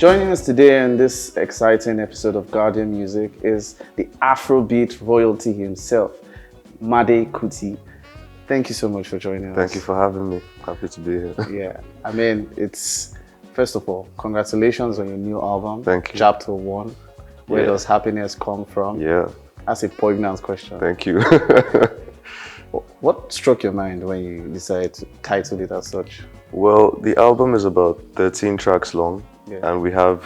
Joining us today in this exciting episode of Guardian Music is the Afrobeat royalty himself, Made Kuti. Thank you so much for joining us. Thank you for having me. Happy to be here. Yeah, I mean, first of all, congratulations on your new album. Thank you. Chapter 1. Where does happiness come from? Yeah. That's a poignant question. Thank you. What struck your mind when you decided to title it as such? Well, the album is about 13 tracks long, and we have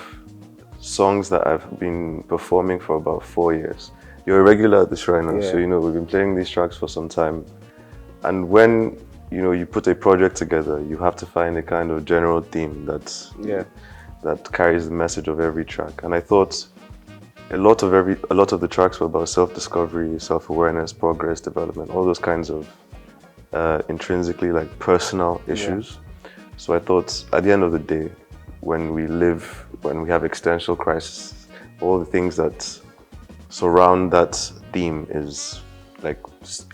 songs that I've been performing for about 4 years. You're a regular at the Shrine, so we've been playing these tracks for some time. And when you put a project together, you have to find a kind of general theme that carries the message of every track. And I thought a lot of the tracks were about self-discovery, self-awareness, progress, development, all those kinds of intrinsically personal issues. So I thought at the end of the day, when we have existential crisis, all the things that surround that theme is like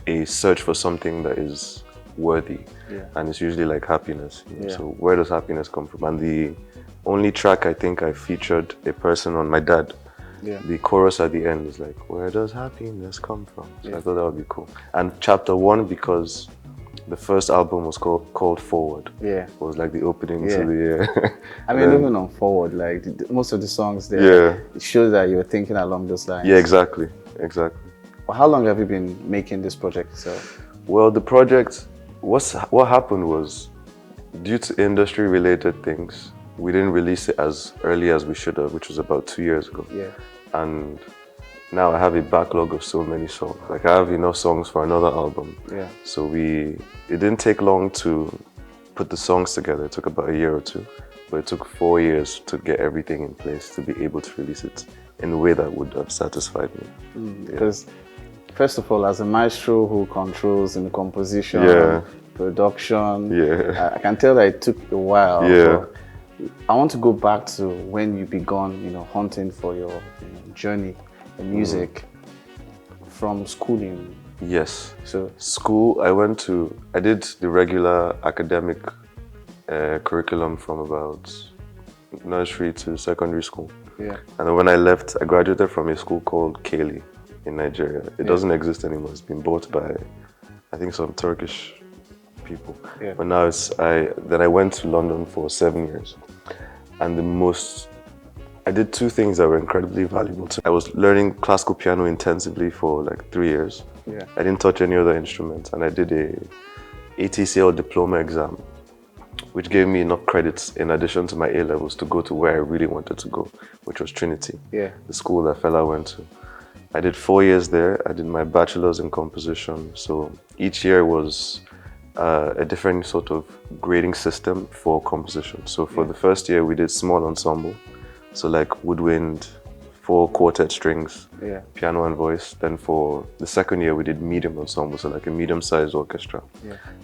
a search for something that is worthy, and it's usually like happiness. So where does happiness come from? And the only track I think I featured a person on, my dad. The chorus at the end is like, where does happiness come from? So I thought that would be cool. And chapter 1, because the first album was called Foreword. It was like the opening to the I mean, even on Foreword, like most of the songs there, it shows that you were thinking along those lines. Yeah, exactly. Well, how long have you been making this project yourself? Well, the project, what happened was, due to industry-related things, we didn't release it as early as we should have, which was about 2 years ago. And now I have a backlog of so many songs. Like I have enough songs for another album. So it didn't take long to put the songs together. It took about a year or two, but it took 4 years to get everything in place to be able to release it in a way that would have satisfied me. Because first of all, as a maestro who controls in the composition, production, I can tell that it took a while. I want to go back to when you began, hunting for your journey in music from schooling. Yes. So school, I did the regular academic curriculum from about nursery to secondary school. And then when I left, I graduated from a school called Keli in Nigeria. It doesn't exist anymore. It's been bought by, I think, some Turkish people. But now then I went to London for 7 years. And I did 2 things that were incredibly valuable to me. I was learning classical piano intensively for like 3 years. I didn't touch any other instruments, and I did a ATCL diploma exam, which gave me enough credits in addition to my A-levels to go to where I really wanted to go, which was Trinity, the school that Fela went to. I did 4 years there. I did my bachelor's in composition. So each year was a different sort of grading system for composition. So for the first year, we did small ensemble. So like woodwind, 4 quartet strings, piano and voice. Then for the second year, we did medium ensemble, so like a medium-sized orchestra.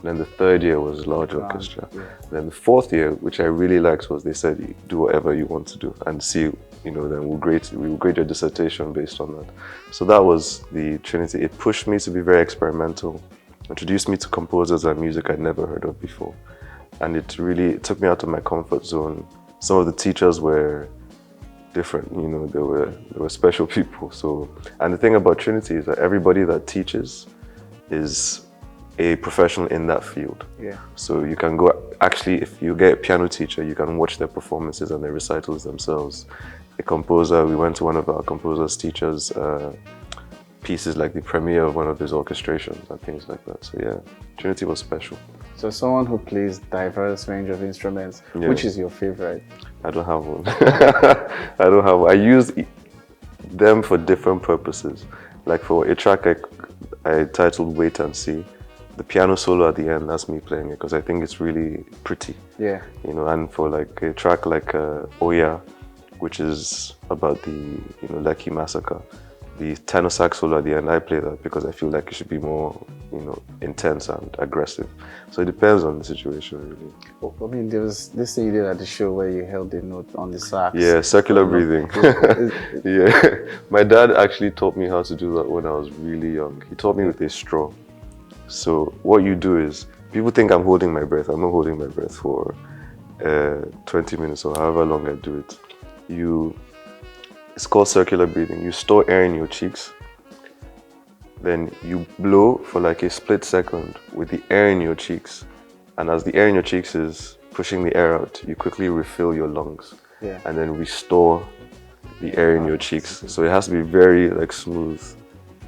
Then the third year was large orchestra. Then the fourth year, which I really liked, was they said, do whatever you want to do and see, then we'll grade your dissertation based on that. So that was the Trinity. It pushed me to be very experimental, introduced me to composers and music I'd never heard of before. And it really took me out of my comfort zone. Some of the teachers were different, they were special people. So, and the thing about Trinity is that everybody that teaches is a professional in that field. So you can go, actually, if you get a piano teacher, you can watch their performances and their recitals themselves. A composer, we went to one of our composers' teachers' pieces, like the premiere of one of his orchestrations and things like that. So Trinity was special. So someone who plays diverse range of instruments, which is your favorite? I don't have one. I use them for different purposes. Like for a track I titled Wait and See, the piano solo at the end, that's me playing it because I think it's really pretty. And for like a track like Oya, which is about the Lekki massacre, the tenor sax solo at the end, I play that because I feel like it should be more, intense and aggressive. So it depends on the situation, really. Well, I mean, there was this thing you did at the show where you held the note on the sax. Yeah, circular breathing. My dad actually taught me how to do that when I was really young. He taught me with a straw. So what you do is, people think I'm holding my breath. I'm not holding my breath for 20 minutes or however long I do it. it's called circular breathing. You store air in your cheeks, then you blow for like a split second with the air in your cheeks. And as the air in your cheeks is pushing the air out, you quickly refill your lungs and then restore the air in your cheeks. So it has to be very like smooth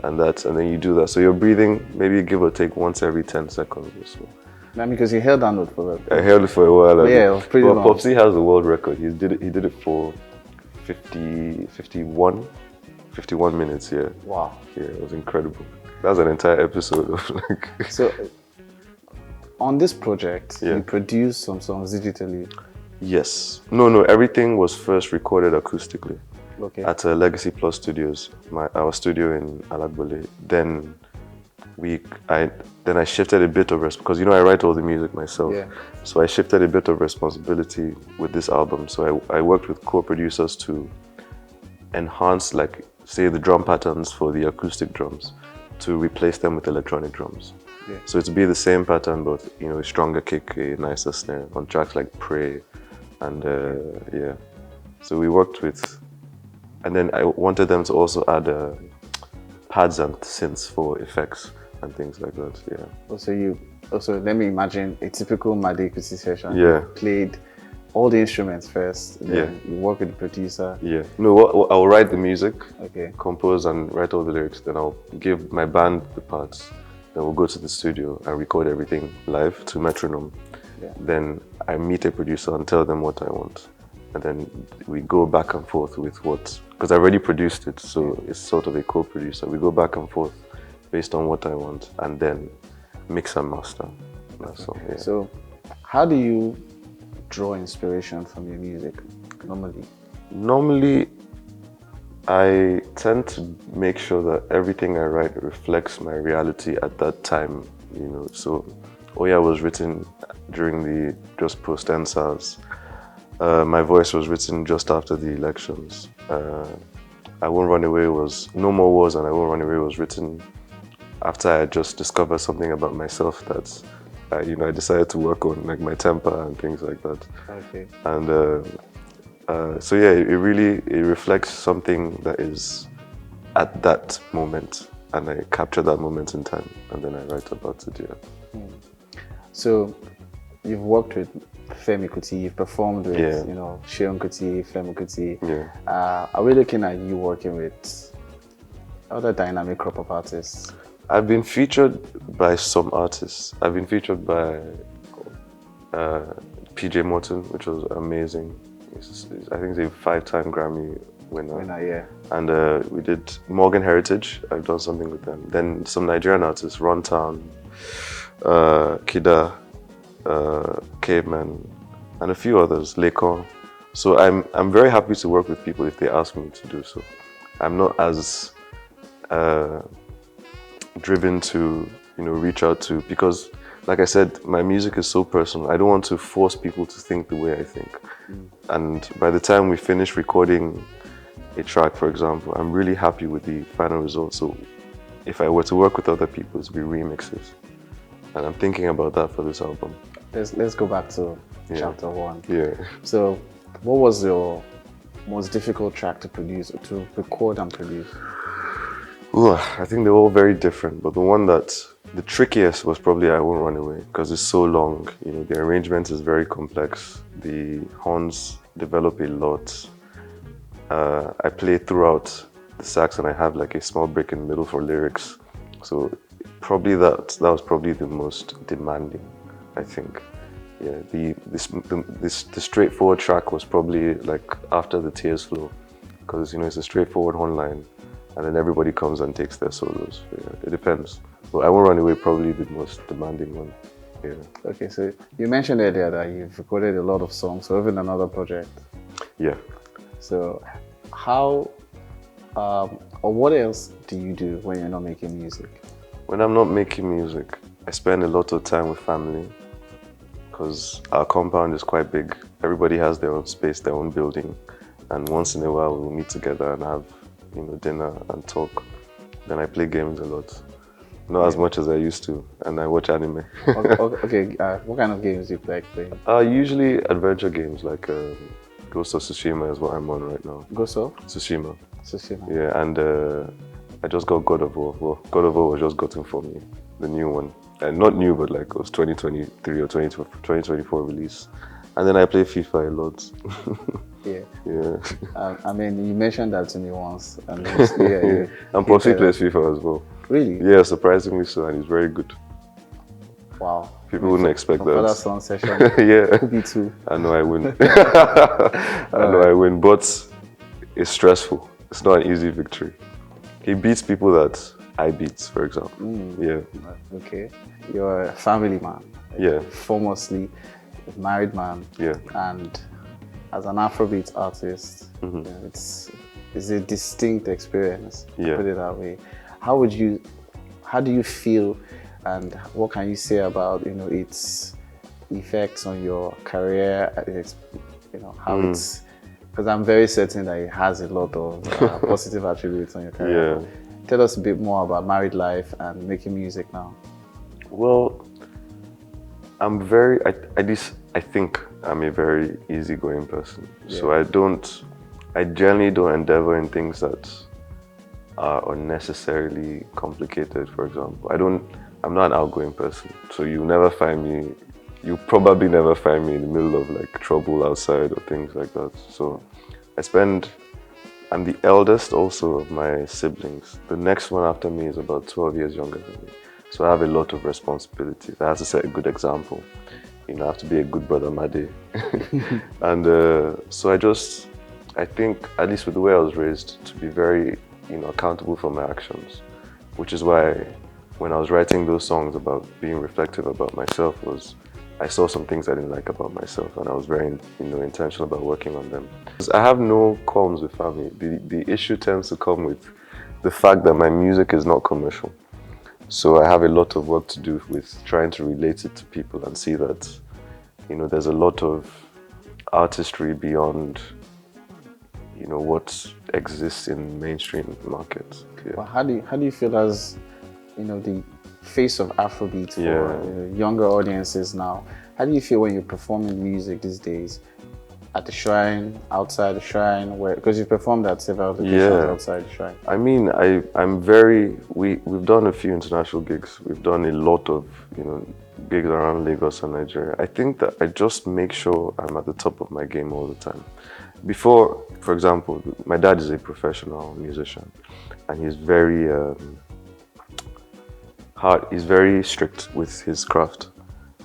and then you do that. So you're breathing maybe give or take once every 10 seconds or so. Now, because you held on for that. I held it for a while. Yeah, it was pretty long. Popsy has the world record. He did it for 51 minutes, yeah. Wow. Yeah, it was incredible. That's an entire episode of like... So, on this project, you produced some songs digitally? Yes. No, everything was first recorded acoustically. Okay. At Legacy Plus Studios, our studio in Alagbole. Then I shifted a bit of because I write all the music myself. Yeah. So I shifted a bit of responsibility with this album. So I worked with co-producers to enhance, like, say, the drum patterns for the acoustic drums, to replace them with electronic drums. Yeah. So it's be the same pattern, but a stronger kick, a nicer snare on tracks like Pray, and yeah. So we worked with, and then I wanted them to also add pads and synths for effects and things like that. Yeah. Also let me imagine a typical Made Kuti session. Yeah. You played all the instruments first. Then you work with the producer. Yeah. No, I'll write the music. Okay. Compose and write all the lyrics. Then I'll give my band the parts. Then we'll go to the studio and record everything live to metronome. Yeah. Then I meet a producer and tell them what I want. And then we go back and forth with because I already produced it, so it's sort of a co-producer. We go back and forth based on what I want, and then mix and master. That's all, yeah. So, how do you draw inspiration from your music normally? Normally, I tend to make sure that everything I write reflects my reality at that time, So, Oya was written during the just post-EndSARS. My Voice was written just after the elections. I Won't Run Away was No More Wars, and I Won't Run Away was written after I had just discovered something about myself that I decided to work on, like my temper and things like that. Okay. And so yeah, it reflects something that is at that moment, and I capture that moment in time, and then I write about it. Yeah. So you've worked with Femi Kuti, you've performed with Sheon Kuti, Femi Kuti. Yeah. Are we looking at you working with other dynamic crop of artists? I've been featured by some artists. I've been featured by PJ Morton, which was amazing. I think he's a 5-time Grammy winner. Yeah. And we did Morgan Heritage. I've done something with them. Then some Nigerian artists, Runtown, Kida, Caveman, and a few others, Lekon. So I'm very happy to work with people if they ask me to do so. I'm not as driven to reach out to, because like I said, my music is so personal. I don't want to force people to think the way I think. And by the time we finish recording a track, for example, I'm really happy with the final result. So if I were to work with other people, it'd be remixes. And I'm thinking about that for this album. Let's go back to chapter 1. Yeah. So what was your most difficult track to produce, or to record and produce? Ooh, I think they're all very different, but the trickiest was probably I Won't Run Away, because it's so long. The arrangement is very complex. The horns develop a lot. I play throughout the sax, and I have like a small break in the middle for lyrics. So probably that was probably the most demanding, I think. Yeah, the straightforward track was probably like after the Tears Flow, because it's a straightforward horn line. And then everybody comes and takes their solos. Yeah, it depends. But I Won't Run Away probably the most demanding one. Yeah. Okay, so you mentioned earlier that you've recorded a lot of songs, or even another project. Yeah. So how, or what else do you do when you're not making music? When I'm not making music, I spend a lot of time with family, because our compound is quite big. Everybody has their own space, their own building. And once in a while, we'll meet together and have dinner and talk. Then I play games a lot. Not as much as I used to, and I watch anime. Okay, what kind of games do you like playing? Usually adventure games like Ghost of Tsushima is what I'm on right now. Ghost of? Tsushima. Tsushima. Yeah, and I just got God of War. Well, God of War was just gotten for me, the new one. And not new, but like it was 2023 or 2024 release. And then I play FIFA a lot. Yeah. Yeah. I mean, you mentioned that to me once. And yeah. And Poppy plays FIFA as well. Really? Yeah, surprisingly so, and he's very good. Wow. People wouldn't expect that. Father son session. Yeah. Me too. I know I win. I win, but it's stressful. It's not an easy victory. He beats people that I beat, for example. Yeah. Okay. You're a family man. Yeah. Foremostly, a married man. Yeah. And as an Afrobeat artist, you know, it's a distinct experience, to put it that way. How do you feel, and what can you say about, you know, its effects on your career? It's, you know, how it's, because I'm very certain that it has a lot of positive attributes on your career. Yeah. Tell us a bit more about married life and making music now. Well, I think I'm a very easygoing person. Yeah. So I generally don't endeavor in things that are unnecessarily complicated, for example. I'm not an outgoing person. So you probably never find me in the middle of like trouble outside or things like that. So I'm the eldest also of my siblings. The next one after me is about 12 years younger than me. So I have a lot of responsibilities. I have to set a good example. You know, I have to be a good brother, Made. And so I think, at least with the way I was raised, to be very, you know, accountable for my actions. Which is why when I was writing those songs about being reflective about myself, I saw some things I didn't like about myself, and I was very, you know, intentional about working on them. I have no qualms with family. The issue tends to come with the fact that my music is not commercial. So I have a lot of work to do with trying to relate it to people and see that, you know, there's a lot of artistry beyond, you know, what exists in mainstream markets. Yeah. Well, how do you feel as, you know, the face of Afrobeat for younger audiences now? How do you feel when you're performing music these days? At the shrine, outside the shrine, because you've performed at several locations outside the shrine. I mean, we've done a few international gigs. We've done a lot of, you know, gigs around Lagos and Nigeria. I think that I just make sure I'm at the top of my game all the time. Before, for example, my dad is a professional musician, and he's very he's very strict with his craft.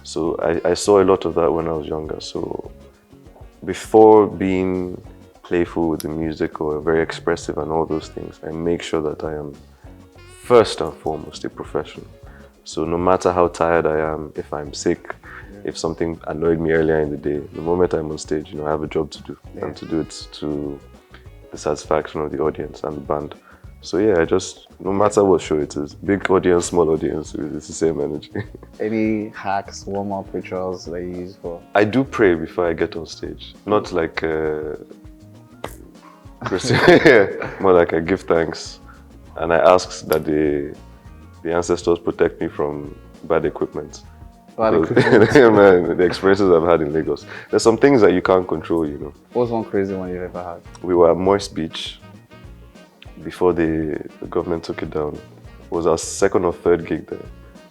So I saw a lot of that when I was younger. So before being playful with the music or very expressive and all those things, I make sure that I am first and foremost a professional. So no matter how tired I am, if I'm sick, if something annoyed me earlier in the day, the moment I'm on stage, you know, I have a job to do and to do it to the satisfaction of the audience and the band. So yeah, no matter what show it is, big audience, small audience, it's the same energy. Any hacks, warm-up rituals that you use for? I do pray before I get on stage. Not like Christian, more like I give thanks. And I ask that the ancestors protect me from bad equipment. Man, the experiences I've had in Lagos. There's some things that you can't control, you know. What's one crazy one you've ever had? We were at Moist Beach before the government took it down. It was our second or third gig there.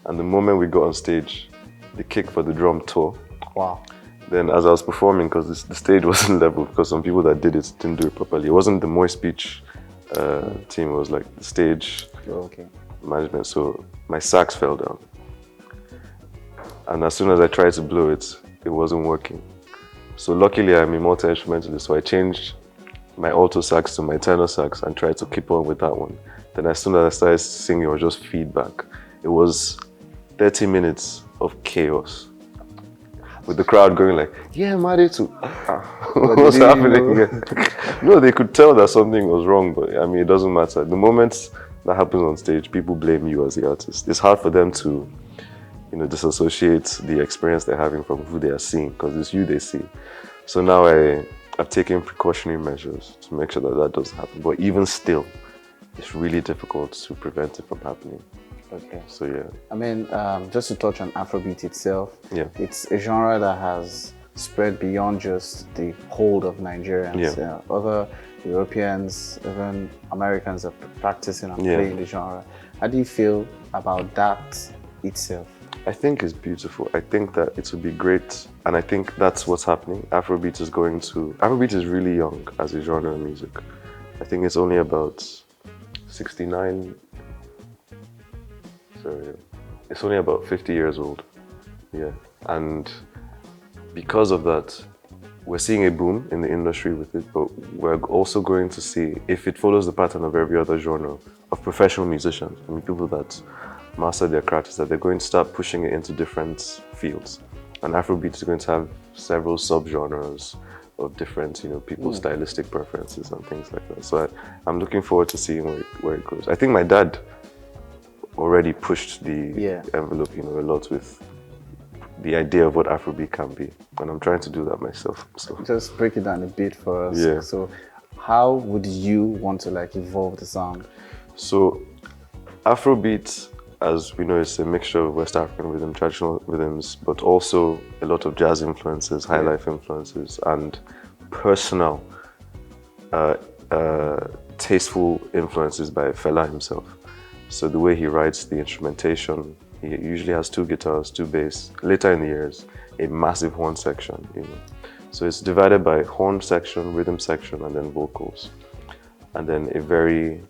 And the moment we got on stage, the kick for the drum tore. Wow. Then as I was performing, because the stage wasn't level, because some people that did it didn't do it properly. It wasn't the Moist Beach team, it was like the stage management. So my sax fell down. And as soon as I tried to blow it, it wasn't working. So luckily I'm a multi-instrumentalist, so I changed my alto sax to my tenor sax and tried to keep on with that one. Then as soon as I started singing, it was just feedback. It was 30 minutes of chaos. With the crowd going like, yeah, Mari too. What's happening here? No, they could tell that something was wrong, but I mean, it doesn't matter. The moment that happens on stage, people blame you as the artist. It's hard for them to, you know, disassociate the experience they're having from who they are seeing, because it's you they see. So now I've taken precautionary measures to make sure that that doesn't happen. But even still, it's really difficult to prevent it from happening. Okay. So yeah. I mean, just to touch on Afrobeat itself, yeah, it's a genre that has spread beyond just the hold of Nigerians. Other Europeans, even Americans are practicing and playing the genre. How do you feel about that itself? I think it's beautiful. I think that it would be great, and I think that's what's happening. Afrobeat is really young as a genre of music. I think it's only about 69. Sorry, it's only about 50 years old. Yeah, and because of that, we're seeing a boom in the industry with it, but we're also going to see, if it follows the pattern of every other genre, of professional musicians, I mean, people that master their craft, is that they're going to start pushing it into different fields. And Afrobeat is going to have several sub-genres of different, people's stylistic preferences and things like that. So I'm looking forward to seeing where it goes. I think my dad already pushed the envelope, a lot with the idea of what Afrobeat can be, and I'm trying to do that myself. So just break it down a bit for us. Yeah. So how would you want to evolve the sound? So Afrobeat, as we know, is a mixture of West African rhythm, traditional rhythms, but also a lot of jazz influences, high life influences, and personal, tasteful influences by Fela himself. So the way he writes the instrumentation, he usually has 2 guitars, 2 bass. Later in the years, a massive horn section, So it's divided by horn section, rhythm section, and then vocals. And then a very,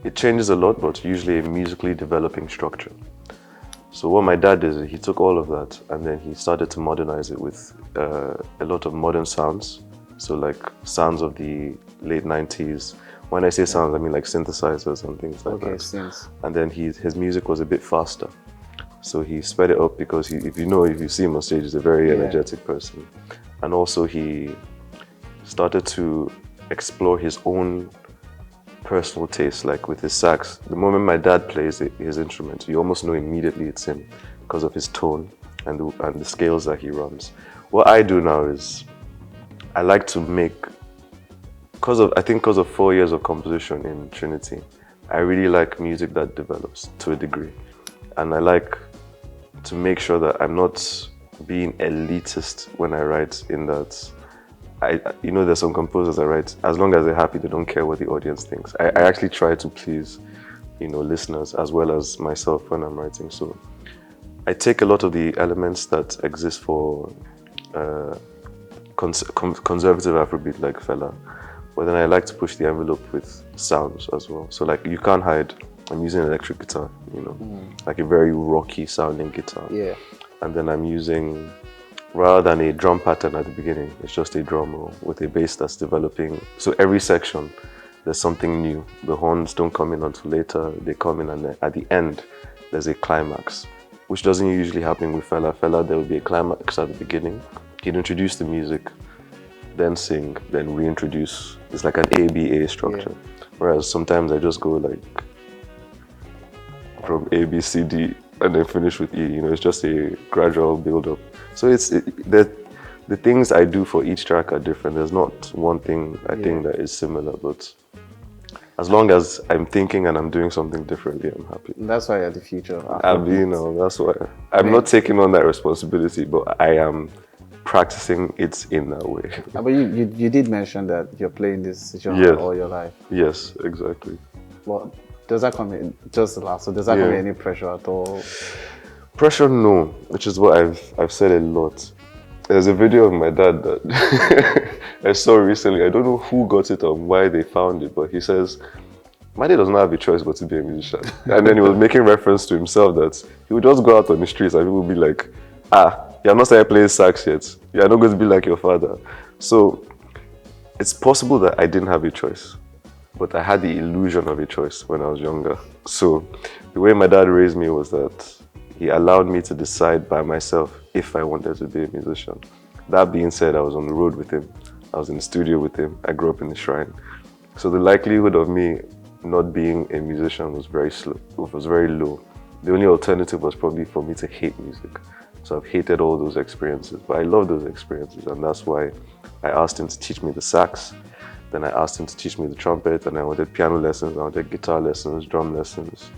it changes a lot, but usually a musically developing structure. So what my dad did is he took all of that and then he started to modernize it with a lot of modern sounds. So sounds of the late 90s. When I say sounds, I mean synthesizers and things like that. Sense. And then his music was a bit faster. So he sped it up because if you see him on stage, he's a very energetic person. And also he started to explore his own personal taste, with his sax. The moment my dad plays his instrument, you almost know immediately it's him because of his tone and the scales that he runs. What I do now is I like to make, because of 4 years of composition in Trinity, I really like music that develops to a degree. And I like to make sure that I'm not being elitist when I write, in that there's some composers I write, as long as they're happy, they don't care what the audience thinks. I actually try to please, listeners as well as myself when I'm writing. So I take a lot of the elements that exist for conservative Afrobeat like Fela, but then I like to push the envelope with sounds as well. So you can't hide, I'm using an electric guitar, a very rocky sounding guitar. Yeah. And then I'm using, rather than a drum pattern at the beginning, it's just a drum roll with a bass that's developing. So every section, there's something new. The horns don't come in until later, they come in, and then at the end, there's a climax, which doesn't usually happen with Fela. Fela, there will be a climax at the beginning. He'd introduce the music, then sing, then reintroduce. It's like an ABA structure. Yeah. Whereas sometimes I just go from A, B, C, D, and then finish with E. It's just a gradual build-up. So the things I do for each track are different. There's not one thing I think that is similar, but as long as I'm thinking and I'm doing something differently, I'm happy. And that's why you're the future. That's why I'm not taking on that responsibility, but I am practicing it in that way. But you did mention that you're playing this genre all your life. Yes, exactly. Well, does that come in, just the last, so does that come in any pressure at all? Pressure, no, which is what I've said a lot. There's a video of my dad that I saw recently. I don't know who got it or why they found it, but he says, my dad doesn't have a choice but to be a musician. And then he was making reference to himself that he would just go out on the streets and people would be like, you're not started playing sax yet. You're not going to be like your father. So it's possible that I didn't have a choice, but I had the illusion of a choice when I was younger. So the way my dad raised me was that he allowed me to decide by myself if I wanted to be a musician. That being said, I was on the road with him. I was in the studio with him. I grew up in the shrine. So the likelihood of me not being a musician was very low. The only alternative was probably for me to hate music. So I've hated all those experiences, but I love those experiences, and that's why I asked him to teach me the sax. Then I asked him to teach me the trumpet, and I wanted piano lessons, I wanted guitar lessons, drum lessons.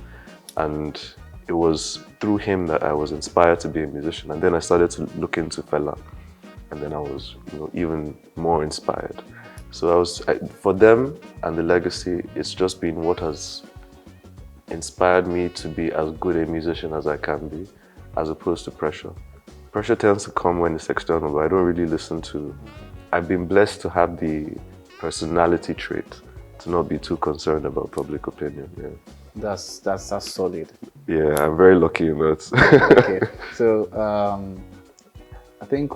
And it was through him that I was inspired to be a musician. And then I started to look into Fela, and then I was, even more inspired. So for them and the legacy, it's just been what has inspired me to be as good a musician as I can be, as opposed to pressure. Pressure tends to come when it's external, but I don't really listen to. I've been blessed to have the personality trait to not be too concerned about public opinion. Yeah. That's solid. Yeah, I'm very lucky in that. Okay, so I think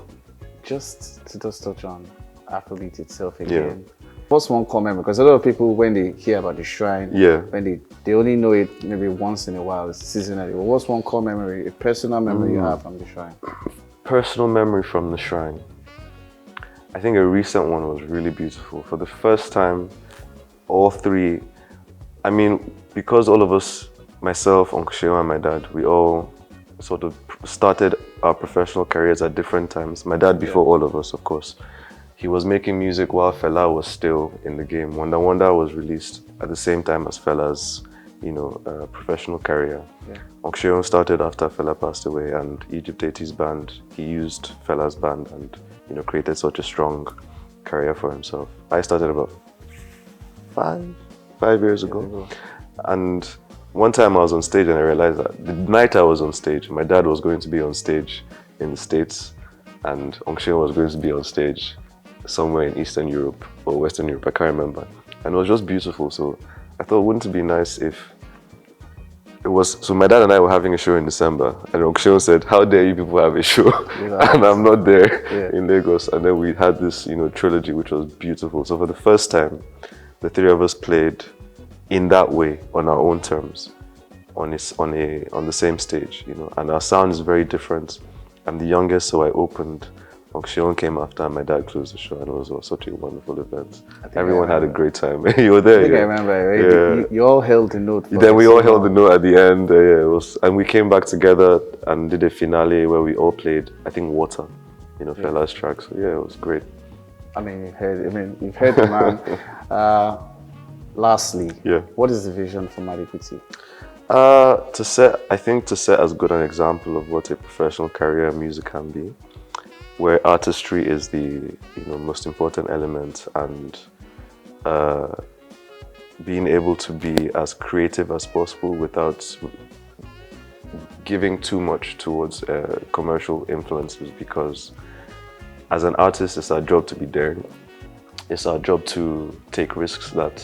just to touch on Afrobeat itself again. Yeah. What's one core memory? Because a lot of people, when they hear about the shrine, when they only know it maybe once in a while, it's seasonally. But what's one core memory, a personal memory you have from the shrine? Personal memory from the shrine. I think a recent one was really beautiful. For the first time, all three, because all of us, myself, Uncle Sheo and my dad, we all sort of started our professional careers at different times. My dad before all of us, of course. He was making music while Fela was still in the game. Wonder Wonder was released at the same time as Fela's, professional career. Yeah. Uncle Sheo started after Fela passed away, and Egypt 80s band, he used Fela's band and, created such a strong career for himself. I started about five years ago. And one time I was on stage and I realized that the night I was on stage, my dad was going to be on stage in the States, and Uncle Sheo was going to be on stage somewhere in Eastern Europe or Western Europe, I can't remember. And it was just beautiful. So I thought, wouldn't it be nice if it was, so my dad and I were having a show in December, and Uncle Sheo said, how dare you people have a show? And I'm not there in Lagos. And then we had this, trilogy, which was beautiful. So for the first time, the three of us played in that way, on our own terms, on the same stage, and our sound is very different. I'm the youngest, so I opened. Uncle Sheo came after, and my dad closed the show, and it was such a wonderful event. Everyone had a great time. You were there. I think I remember. Right? Yeah. You all held the note. Then we all held the note at the end. It was, and we came back together and did a finale where we all played, I think, Water, Fela's track. So yeah, it was great. You've heard the man. Lastly, what is the vision for Mali Kuti? To set as good an example of what a professional career in music can be, where artistry is the most important element, and being able to be as creative as possible without giving too much towards commercial influences, because as an artist, it's our job to be daring. It's our job to take risks that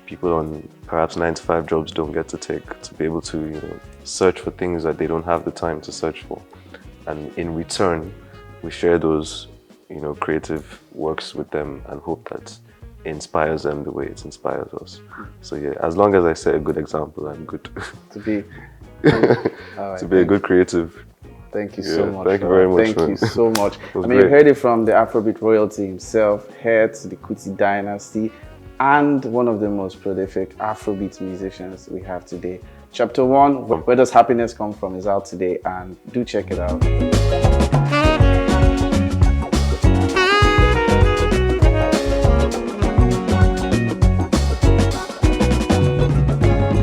people on perhaps 9-to-5 jobs don't get to take, to be able to search for things that they don't have the time to search for. And in return, we share those creative works with them and hope that it inspires them the way it inspires us. So yeah, as long as I set a good example, I'm good. To be a good creative. Thank you so much. Thank you very much. Thank you so much. You heard it from the Afrobeat royalty himself, heir to the Kuti dynasty, and one of the most prolific Afrobeat musicians we have today. Chapter 1, Where Does Happiness Come From, is out today, and do check it out.